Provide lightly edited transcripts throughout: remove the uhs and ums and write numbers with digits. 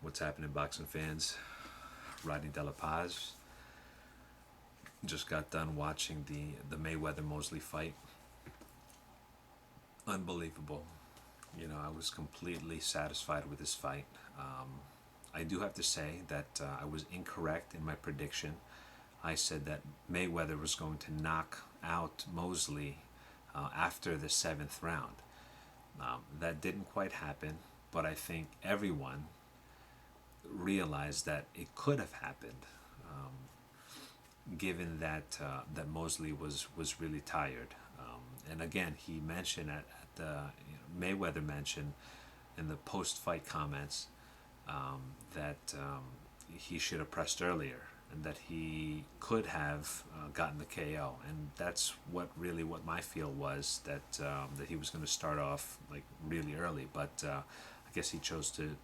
What's happening, boxing fans? Rodney De La Paz just got done watching the Mayweather Mosley fight. Unbelievable. I was completely satisfied with this fight. I do have to say that I was incorrect in my prediction. I said that Mayweather was going to knock out Mosley after the seventh round. That didn't quite happen, but I think everyone realized that it could have happened, given that Mosley was really tired. And again, he mentioned at the Mayweather mentioned in the post-fight comments that he should have pressed earlier and that he could have gotten the KO. And that's what my feel was, that he was going to start off like really early, but I guess he chose to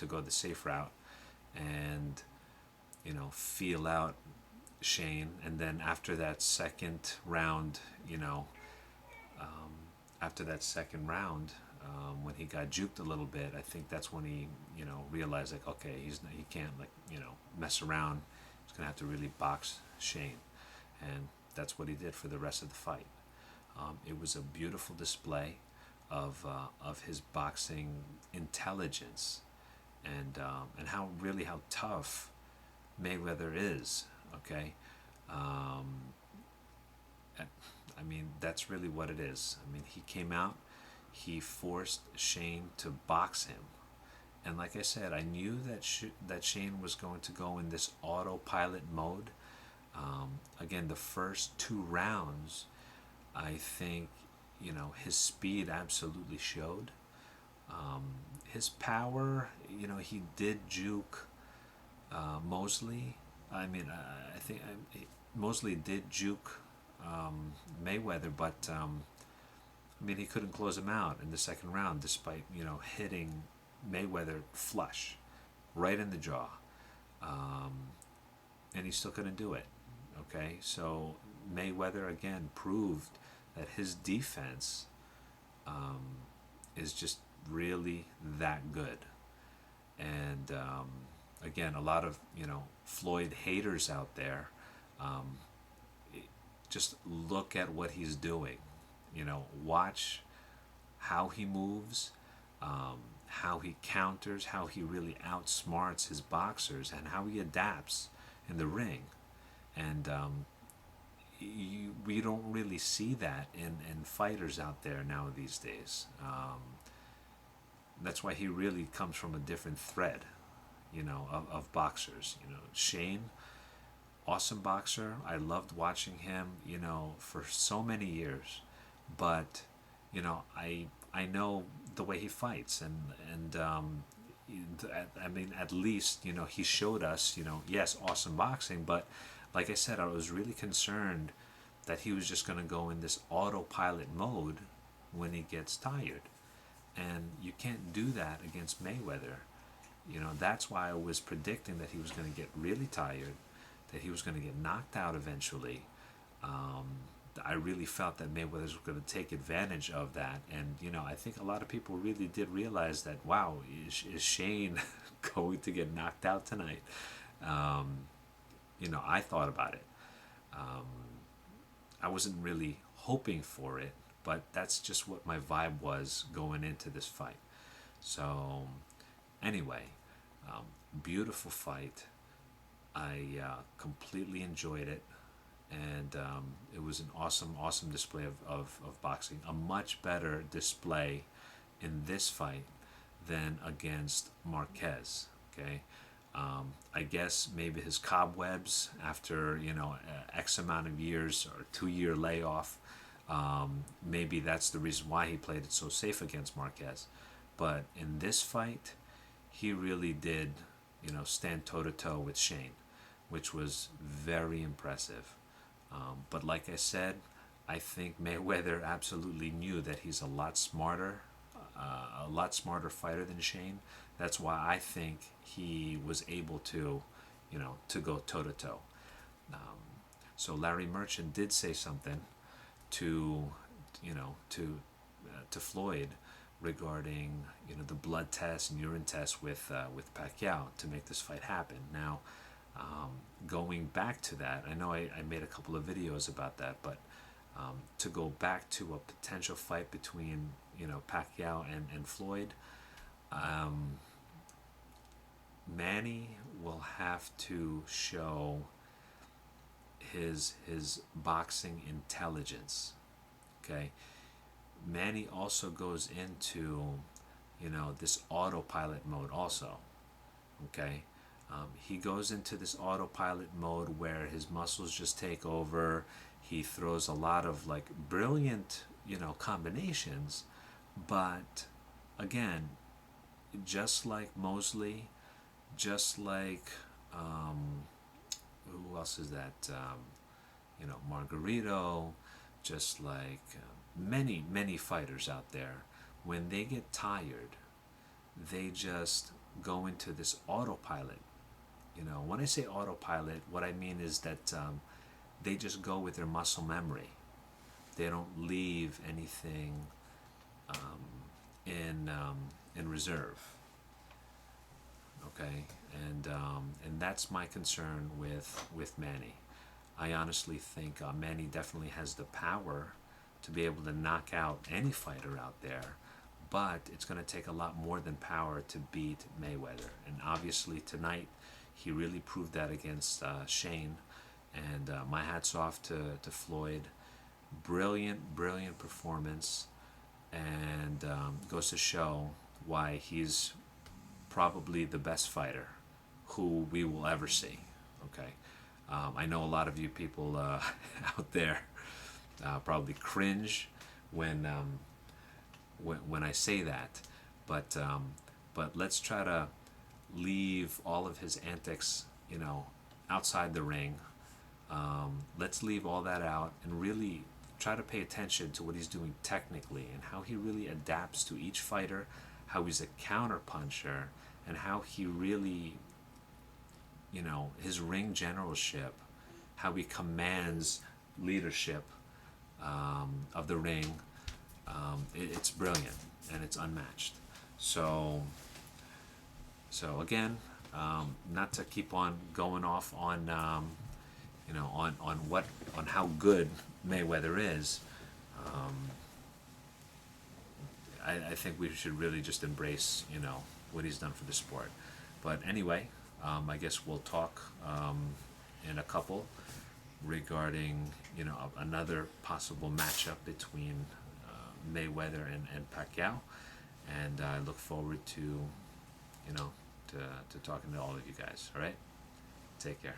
go the safe route and feel out Shane. And then after that second round, after that second round, when he got juked a little bit, I think that's when he realized, like, okay, he can't, like, mess around. He's gonna have to really box Shane, and that's what he did for the rest of the fight. It was a beautiful display of his boxing intelligence, and how tough Mayweather is. Okay, I mean, that's really what it is. I mean, he came out, he forced Shane to box him, and like I said, I knew that Shane was going to go in this autopilot mode. Again, the first two rounds, I think, his speed absolutely showed. His power, he did juke Mosley. I think Mosley did juke Mayweather, but he couldn't close him out in the second round, despite hitting Mayweather flush, right in the jaw, and he still couldn't do it. Okay, so Mayweather again proved that his defense is just really that good. And again, a lot of Floyd haters out there, um, just look at what he's doing. Watch how he moves, how he counters, how he really outsmarts his boxers, and how he adapts in the ring. And we don't really see that in fighters out there now these days. That's why he really comes from a different thread, of boxers. Shane, awesome boxer. I loved watching him, for so many years. But, I know the way he fights, and at least he showed us, yes, awesome boxing, but like I said, I was really concerned that he was just going to go in this autopilot mode when he gets tired, and you can't do that against Mayweather. That's why I was predicting that he was going to get really tired, that he was going to get knocked out eventually. Um, I really felt that Mayweather was going to take advantage of that, and I think a lot of people really did realize that. Wow, is Shane going to get knocked out tonight? Um, I thought about it. Um, I wasn't really hoping for it, but that's just what my vibe was going into this fight. So, anyway, um, beautiful fight. I completely enjoyed it, and it was an awesome display of boxing. A much better display in this fight than against Marquez. Okay, I guess maybe his cobwebs after X amount of years or 2 year layoff. Maybe that's the reason why he played it so safe against Marquez. But in this fight, he really did, stand toe to toe with Shane, which was very impressive. But like I said, I think Mayweather absolutely knew that he's a lot smarter fighter than Shane. That's why I think he was able to, to go toe to toe. So Larry Merchant did say something to, to Floyd, regarding the blood test and urine test with Pacquiao to make this fight happen. Now, going back to that, I know I made a couple of videos about that, but to go back to a potential fight between Pacquiao and Floyd, Manny will have to show his boxing intelligence. Okay, Manny also goes into this autopilot mode also. Okay, he goes into this autopilot mode where his muscles just take over. He throws a lot of like brilliant combinations, but again, just like Mosley, just like who else is that? Margarito, just like many fighters out there, when they get tired, they just go into this autopilot. When I say autopilot, what I mean is that they just go with their muscle memory. They don't leave anything in reserve. Okay, and that's my concern with Manny. I honestly think Manny definitely has the power to be able to knock out any fighter out there, but it's going to take a lot more than power to beat Mayweather. And obviously tonight he really proved that against Shane. And my hat's off to Floyd. Brilliant performance, and goes to show why he's probably the best fighter who we will ever see. Okay, I know a lot of you people out there probably cringe when I say that, but let's try to leave all of his antics, outside the ring. Let's leave all that out and really try to pay attention to what he's doing technically and how he really adapts to each fighter, how he's a counter puncher, and how he really, his ring generalship, how he commands leadership of the ring. It's brilliant and it's unmatched. So again, not to keep on going off on on how good Mayweather is. I think we should really just embrace what he's done for the sport. But anyway, I guess we'll talk in a couple regarding another possible matchup between Mayweather and Pacquiao, and I look forward to to talking to all of you guys. All right, take care.